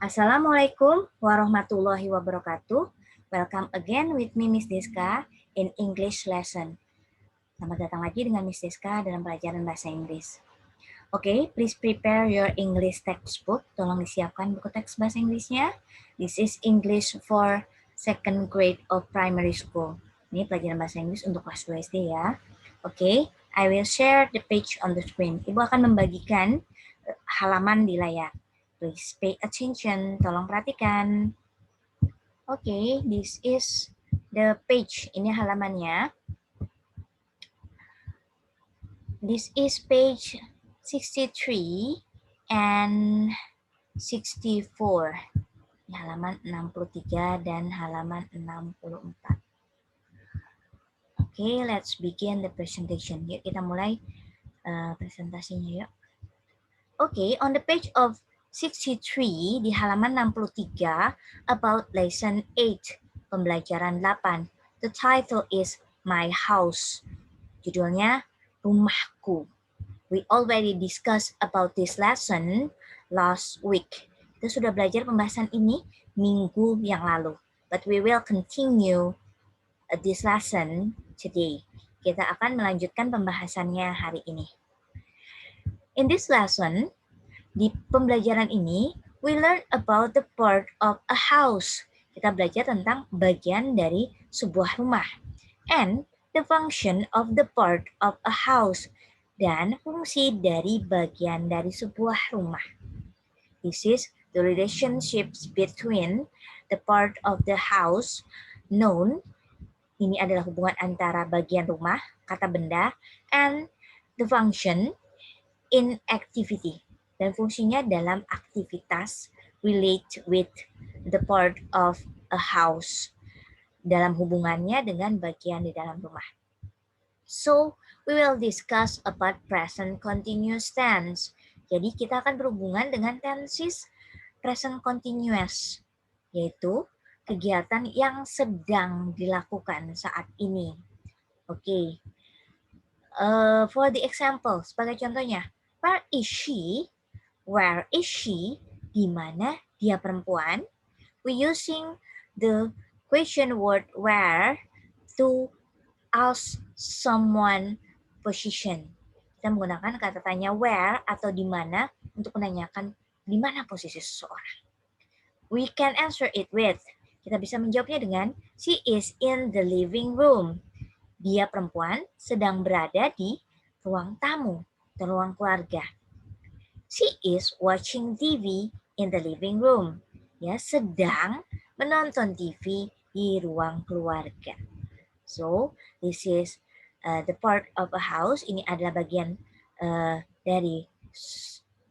Assalamualaikum warahmatullahi wabarakatuh. Welcome again with me, Miss Deska, in English lesson. Selamat datang lagi dengan Miss Deska dalam pelajaran bahasa Inggris. Okay, please prepare your English textbook. Tolong disiapkan buku teks bahasa Inggrisnya. This is English for second grade of primary school. Ini pelajaran bahasa Inggris untuk kelas 2 SD ya. Okay, I will share the page on the screen. Ibu akan membagikan halaman di layar. Please pay attention. Tolong perhatikan. Okay, this is the page. Ini halamannya. This is page 63 and 64. Ini halaman 63 dan halaman 64. Okay, let's begin the presentation. Yuk kita mulai presentasinya yuk. Okay, on the page of 63 di halaman 63 about lesson 8, pembelajaran 8. The title is My House. Judulnya Rumahku. We already discussed about this lesson last week. Kita sudah belajar pembahasan ini minggu yang lalu. But we will continue this lesson today. Kita akan melanjutkan pembahasannya hari ini. In this lesson, di pembelajaran ini, we learn about the part of a house. Kita belajar tentang bagian dari sebuah rumah. And the function of the part of a house. Dan fungsi dari bagian dari sebuah rumah. This is the relationships between the part of the house known. Ini adalah hubungan antara bagian rumah, kata benda, and the function in activity. Dan fungsinya dalam aktivitas relate with the part of a house. Dalam hubungannya dengan bagian di dalam rumah. So, we will discuss about present continuous tense. Jadi, kita akan berhubungan dengan tenses present continuous, yaitu kegiatan yang sedang dilakukan saat ini. Oke. For the example, sebagai contohnya, where is she? Where is she? Di mana dia perempuan? We using the question word where to ask someone position. Kita menggunakan kata tanya where atau di mana untuk menanyakan di mana posisi seseorang. We can answer it with. Kita bisa menjawabnya dengan she is in the living room. Dia perempuan sedang berada di ruang tamu atau ruang keluarga. She is watching TV in the living room. Ya, sedang menonton TV di ruang keluarga. So, this is the part of a house. Ini adalah bagian dari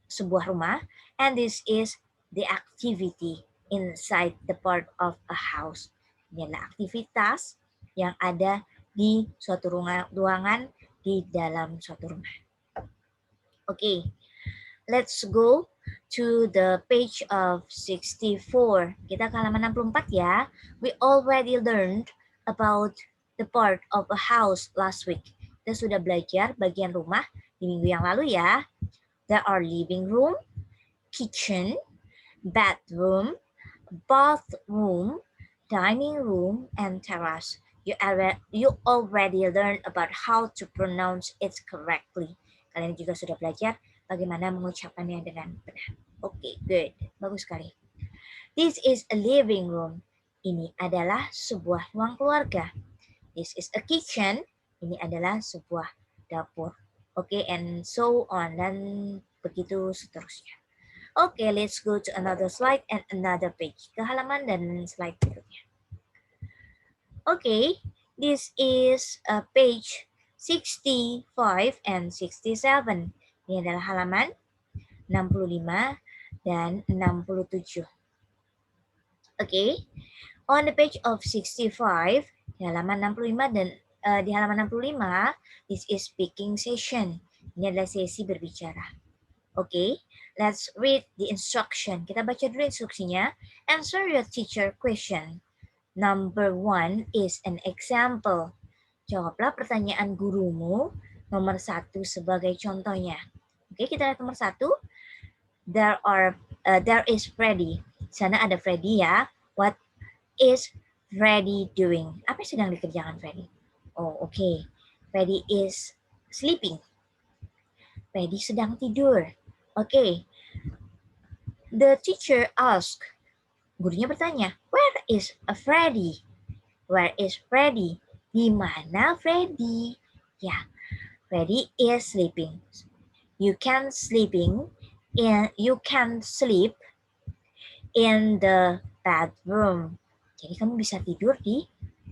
sebuah rumah. And this is the activity inside the part of a house. Ini adalah aktivitas yang ada di suatu ruangan di dalam suatu rumah. Okay, let's go to the page of 64. Kita ke halaman 64 ya. We already learned about the part of a house last week. Kita sudah belajar bagian rumah di minggu yang lalu ya. There are living room, kitchen, bedroom, bathroom, dining room, and terrace. You already learned about how to pronounce it correctly. Kalian juga sudah belajar bagaimana mengucapkannya dengan benar. Oke, good. Bagus sekali. This is a living room. Ini adalah sebuah ruang keluarga. This is a kitchen. Ini adalah sebuah dapur. Oke, and so on. Dan begitu seterusnya. Oke, let's go to another slide and another page. Ke halaman dan slide berikutnya. Oke, this is page 65 and 67. Ini adalah halaman 65 dan 67. Oke, on the page of 65, di halaman 65 dan di halaman 65, this is speaking session. Ini adalah sesi berbicara. Oke, let's read the instruction. Kita baca dulu instruksinya. Answer your teacher question. Number 1 is an example. Jawablah pertanyaan gurumu. Nomor 1 sebagai contohnya. Oke, kita lihat nomor 1. There is Freddy. Sana ada Freddy ya. What is Freddy doing? Apa yang sedang dikerjakan Freddy? Oh, okay. Freddy is sleeping. Freddy sedang tidur. Okay. The teacher asked. Gurunya bertanya, where is Freddy? Where is Freddy? Di mana Freddy? Ya, Freddy is sleeping. You can sleep in the bedroom. Jadi kamu bisa tidur di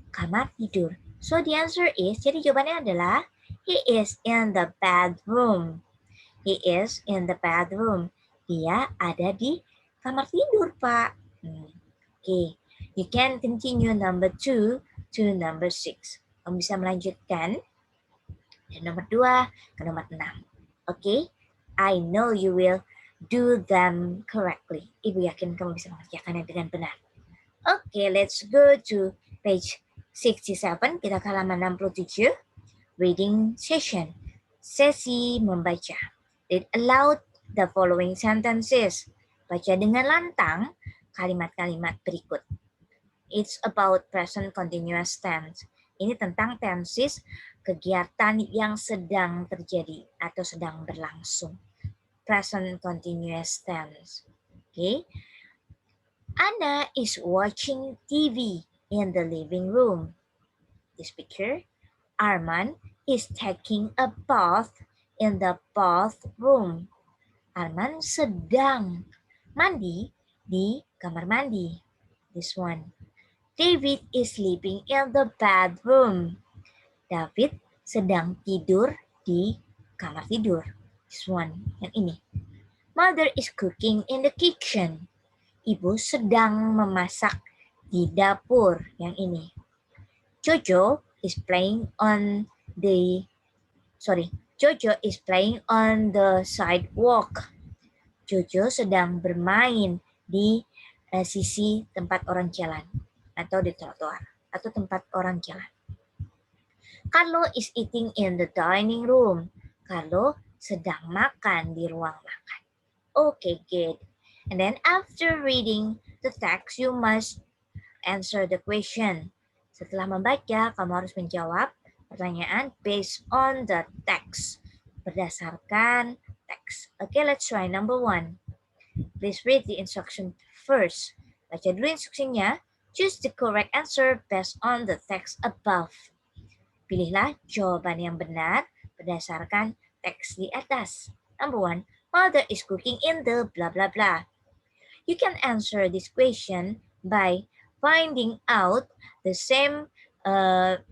kamar tidur. So the answer is, jadi jawabannya adalah he is in the bedroom. He is in the bedroom. Dia ada di kamar tidur, Pak. Okay. You can continue number 2 to number 6. Kamu bisa melanjutkan dari nomor 2 ke nomor 6. Okay? I know you will do them correctly. Ibu yakin kamu bisa mengerjakannya dengan benar. Okay, let's go to page 67. Kita ke halaman 67. Reading session. Sesi membaca. Read aloud the following sentences. Baca dengan lantang kalimat-kalimat berikut. It's about present continuous tense. Ini tentang tenses kegiatan yang sedang terjadi atau sedang berlangsung. Present continuous tense. Okay. Anna is watching TV in the living room. This picture. Arman is taking a bath in the bathroom. Arman sedang mandi di kamar mandi. This one. David is sleeping in the bedroom. David sedang tidur di kamar tidur. This one, yang ini. Mother is cooking in the kitchen. Ibu sedang memasak di dapur. Yang ini. Jojo is playing on the sidewalk. Jojo sedang bermain di sisi tempat orang jalan atau di trotoar atau tempat orang jalan. Carlo is eating in the dining room. Carlo sedang makan di ruang makan. Okay, good. And then after reading the text, you must answer the question. Setelah membaca, kamu harus menjawab pertanyaan based on the text. Berdasarkan teks. Okay, let's try number 1. Please read the instruction first. Baca dulu instruksinya. Choose the correct answer based on the text above. Pilihlah jawaban yang benar berdasarkan teks di atas. Number 1, mother is cooking in the blah blah blah. You can answer this question by finding out the same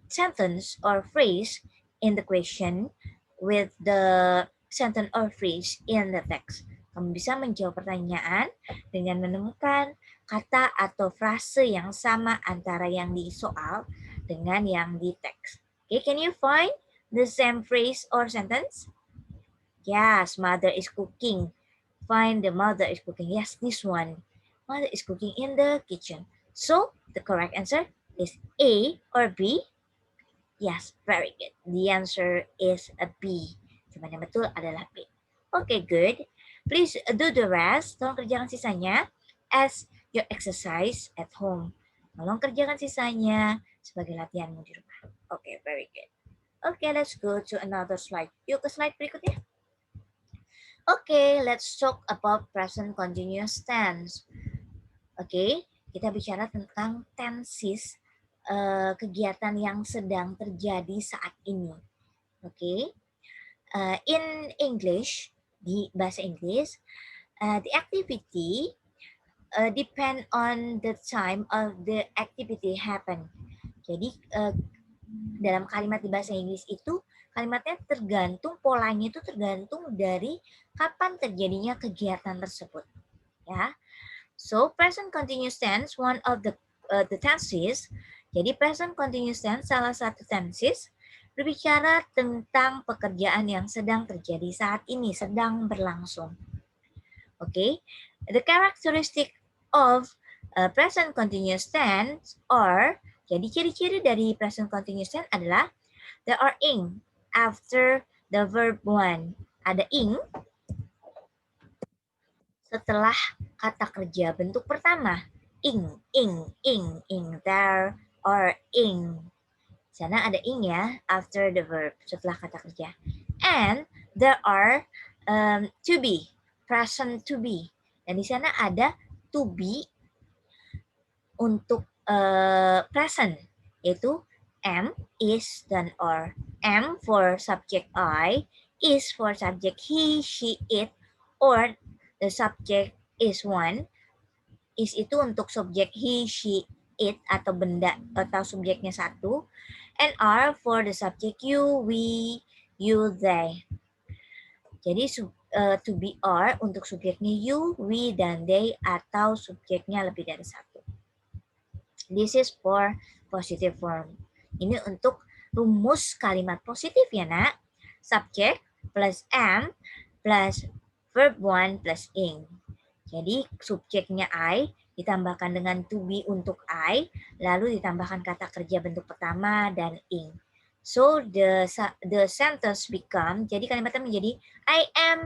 sentence or phrase in the question with the sentence or phrase in the text. Kamu bisa menjawab pertanyaan dengan menemukan kata atau frase yang sama antara yang di soal dengan yang di teks. Okay, can you find the same phrase or sentence? Yes, mother is cooking. Find the mother is cooking. Yes, this one. Mother is cooking in the kitchen. So, the correct answer is A or B? Yes, very good. The answer is a B. Jawaban yang betul adalah B. Okay, good. Please do the rest. Tolong kerjakan sisanya as your exercise at home. Tolong kerjakan sisanya sebagai latihanmu di rumah. Okay, very good. Okay, let's go to another slide. Yuk ke slide berikutnya. Okay, let's talk about present continuous tense. Okay, kita bicara tentang tenses, kegiatan yang sedang terjadi saat ini. Okay, in English, di bahasa Inggris, the activity depend on the time of the activity happen. Jadi dalam kalimat di bahasa Inggris itu kalimatnya tergantung, polanya itu tergantung dari kapan terjadinya kegiatan tersebut. Ya, so present continuous tense one of the tenses. Jadi present continuous tense salah satu tenses berbicara tentang pekerjaan yang sedang terjadi saat ini, sedang berlangsung. Okay, the characteristic of present continuous tense are, jadi ciri-ciri dari present continuous tense adalah there are ing after the verb one. Ada ing setelah kata kerja bentuk pertama. Ing there, or ing. Di sana ada ing ya, after the verb, setelah kata kerja. And there are to be, present to be. Dan di sana ada to be untuk present, yaitu am, is, dan are. Am for subject I, is for subject he, she, it, or the subject is one. Is itu untuk subjek he, she, it, atau benda, atau subjeknya satu. And are for the subject you, we, you, they. Jadi to be are untuk subjeknya you, we, dan they, atau subjeknya lebih dari satu. This is for positive form. Ini untuk rumus kalimat positif ya nak. Subject plus am plus verb one plus ing. Jadi subjeknya I ditambahkan dengan to be untuk I, lalu ditambahkan kata kerja bentuk pertama dan ing. So the sentence become, jadi kalimatnya menjadi I am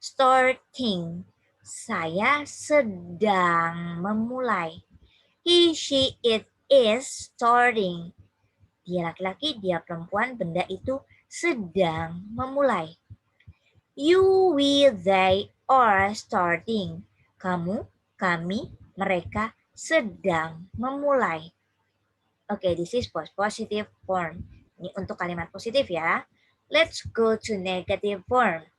starting. Saya sedang memulai. He, she, it is starting. Dia laki-laki, dia perempuan, benda itu sedang memulai. You, we, they are starting. Kamu, kami, mereka sedang memulai. Oke, this is positive form. Ini untuk kalimat positif ya. Let's go to negative form.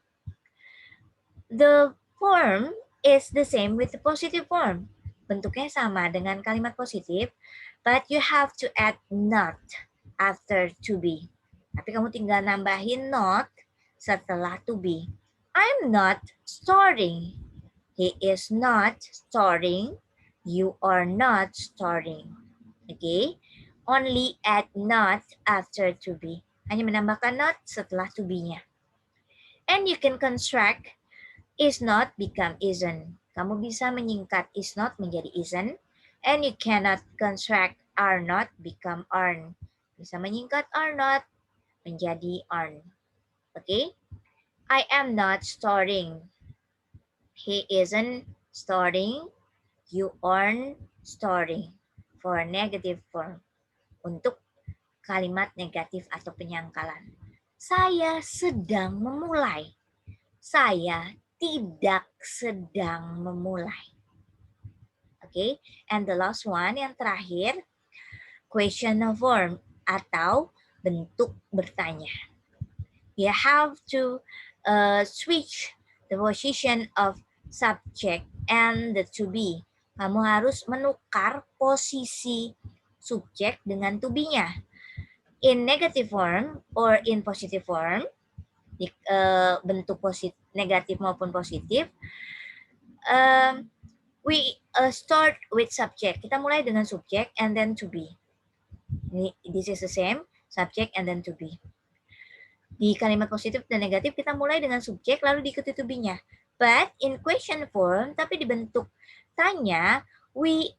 The form is the same with the positive form. Bentuknya sama dengan kalimat positif, but you have to add not after to be. Tapi kamu tinggal nambahin not setelah to be. I'm not starting. He is not starting. You are not starting. Okay? Only add not after to be. Hanya menambahkan not setelah to be-nya. And you can construct is not become isn't. Kamu bisa menyingkat is not menjadi isn't. And you cannot construct are not become aren't. Bisa menyingkat are not menjadi aren't. Okay? I am not starting. He isn't starting. You aren't starting. For negative form. Untuk kalimat negatif atau penyangkalan. Saya sedang memulai. Saya tidak sedang memulai. Okay? And the last one, yang terakhir, questional form atau bentuk bertanya. You have to switch the position of subject and the to be. Kamu harus menukar posisi subjek dengan to be-nya. In negative form or in positive form, di, bentuk negatif maupun positif, we start with subject. Kita mulai dengan subjek and then to be. This is the same, subject and then to be. Di kalimat positif dan negatif kita mulai dengan subjek lalu diikuti to be-nya. But in question form, tapi di bentuk tanya, we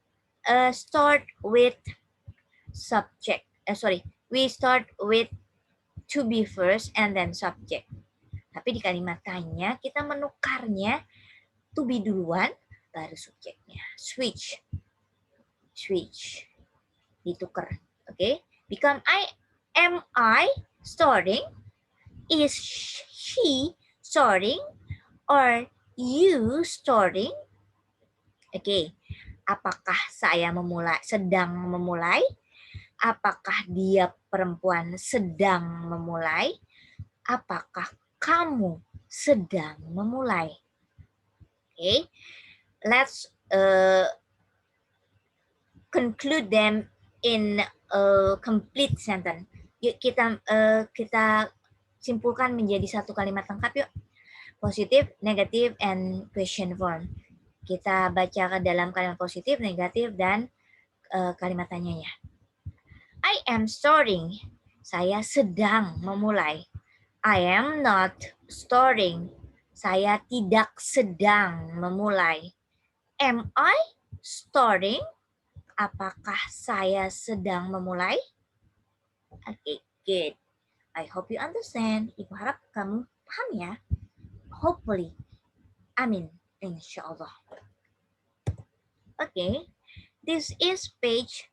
start with subject. We start with to be first and then subject. Tapi di kalimat tanya kita menukarnya to be duluan baru subjeknya. Switch. Ditukar. Okay? Become am I starting? Is she starting? Or you starting? Okay. Apakah saya sedang memulai? Apakah dia perempuan sedang memulai? Apakah kamu sedang memulai? Okay. Let's conclude them in a complete sentence. Yuk kita simpulkan menjadi satu kalimat lengkap yuk. Positif, negatif, and question form. Kita baca ke dalam kalimat positif, negatif, dan kalimat tanyanya. I am starting. Saya sedang memulai. I am not starting. Saya tidak sedang memulai. Am I starting? Apakah saya sedang memulai? Okay, good. I hope you understand. Ibu harap kamu paham ya. Hopefully. Amin. Insyaallah. Okay, this is page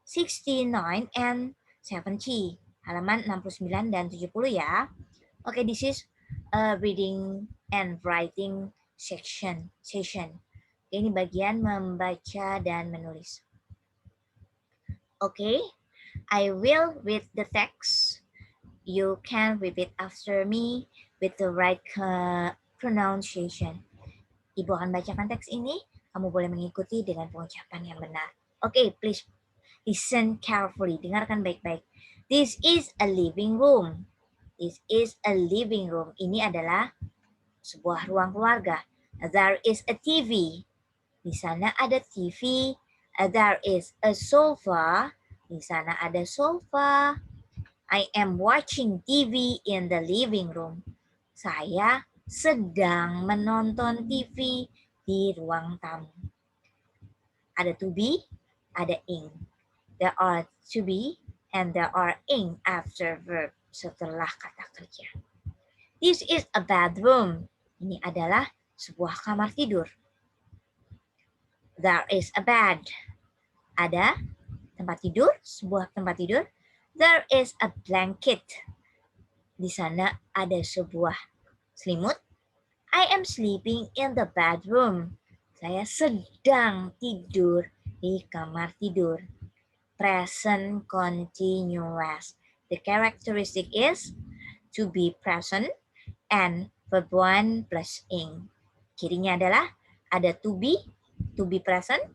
69 and 70. Halaman 69 dan 70 ya. Okay, this is a reading and writing session. Ini bagian membaca dan menulis. Okay, I will read the text. You can repeat after me with the right pronunciation. Ibu akan bacakan teks ini. Kamu boleh mengikuti dengan pengucapan yang benar. Okay, please listen carefully. Dengarkan baik-baik. This is a living room. This is a living room. Ini adalah sebuah ruang keluarga. There is a TV. Di sana ada TV. There is a sofa. Di sana ada sofa. I am watching TV in the living room. Saya sedang menonton TV di ruang tamu. Ada to be, ada ing. There are to be and there are ing after verb setelah kata kerja. This is a bedroom. Ini adalah sebuah kamar tidur. There is a bed. Ada tempat tidur, sebuah tempat tidur. There is a blanket. Di sana ada sebuah selimut. I am sleeping in the bedroom. Saya sedang tidur di kamar tidur. Present continuous. The characteristic is to be present and verb 1 plus ing. Cirinya adalah ada to be present,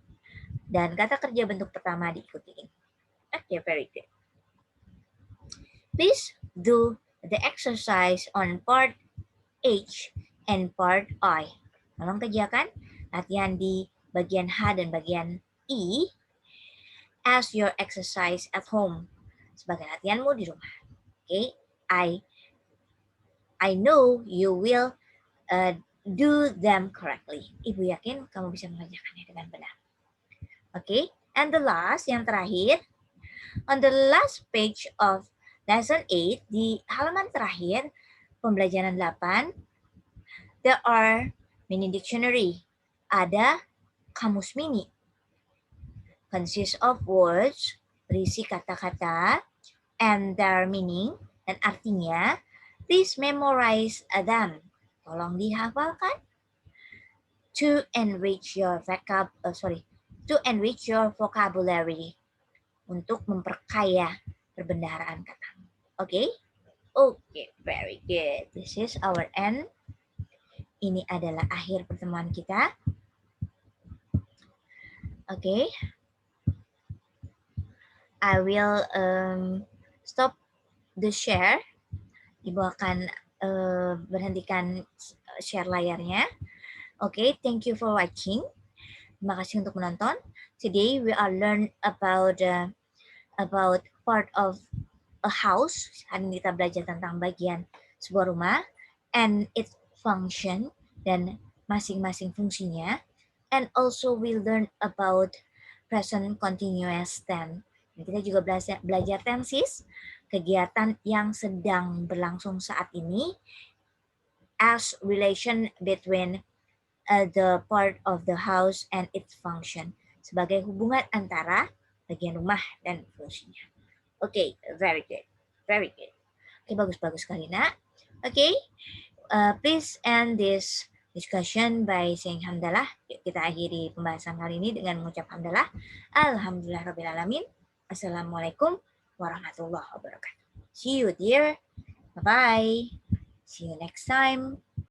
dan kata kerja bentuk pertama diikuti ing. Okay, very good. Please do the exercise on part H and part I. Tolong kerjakan latihan di bagian H dan bagian I as your exercise at home. Sebagai latihanmu di rumah. Okay, I know you will do them correctly. Ibu yakin kamu bisa mengerjakannya dengan benar. Okay, and the last, yang terakhir, on the last page of lesson 8, di halaman terakhir pembelajaran 8, there are mini dictionary. Ada kamus mini. Consists of words, berisi kata-kata, and their meaning, dan artinya. Please memorize them. Tolong dihafalkan. To enrich your vocabulary. Untuk memperkaya perbendaharaan kata. Okay? Okay, very good. This is our end. Ini adalah akhir pertemuan kita. Okay. I will stop the share. Ibu akan berhentikan share layarnya. Okay, thank you for watching. Terima kasih untuk menonton. Today we are learn about part of a house. Hari ini kita belajar tentang bagian sebuah rumah and its function, dan masing-masing fungsinya. And also we learn about present continuous tense. Kita juga belajar tenses, kegiatan yang sedang berlangsung saat ini, as relation between the part of the house and its function, sebagai hubungan antara bagian rumah dan fungsinya. Okay, very good, very good. Okay, bagus sekali nak. Okay, please end this discussion by saying hamdalah. Kita akhiri pembahasan kali ini dengan mengucap hamdalah. Alhamdulillahirrabbilalamin. Assalamualaikum warahmatullahi wabarakatuh. See you dear. Bye-bye. See you next time.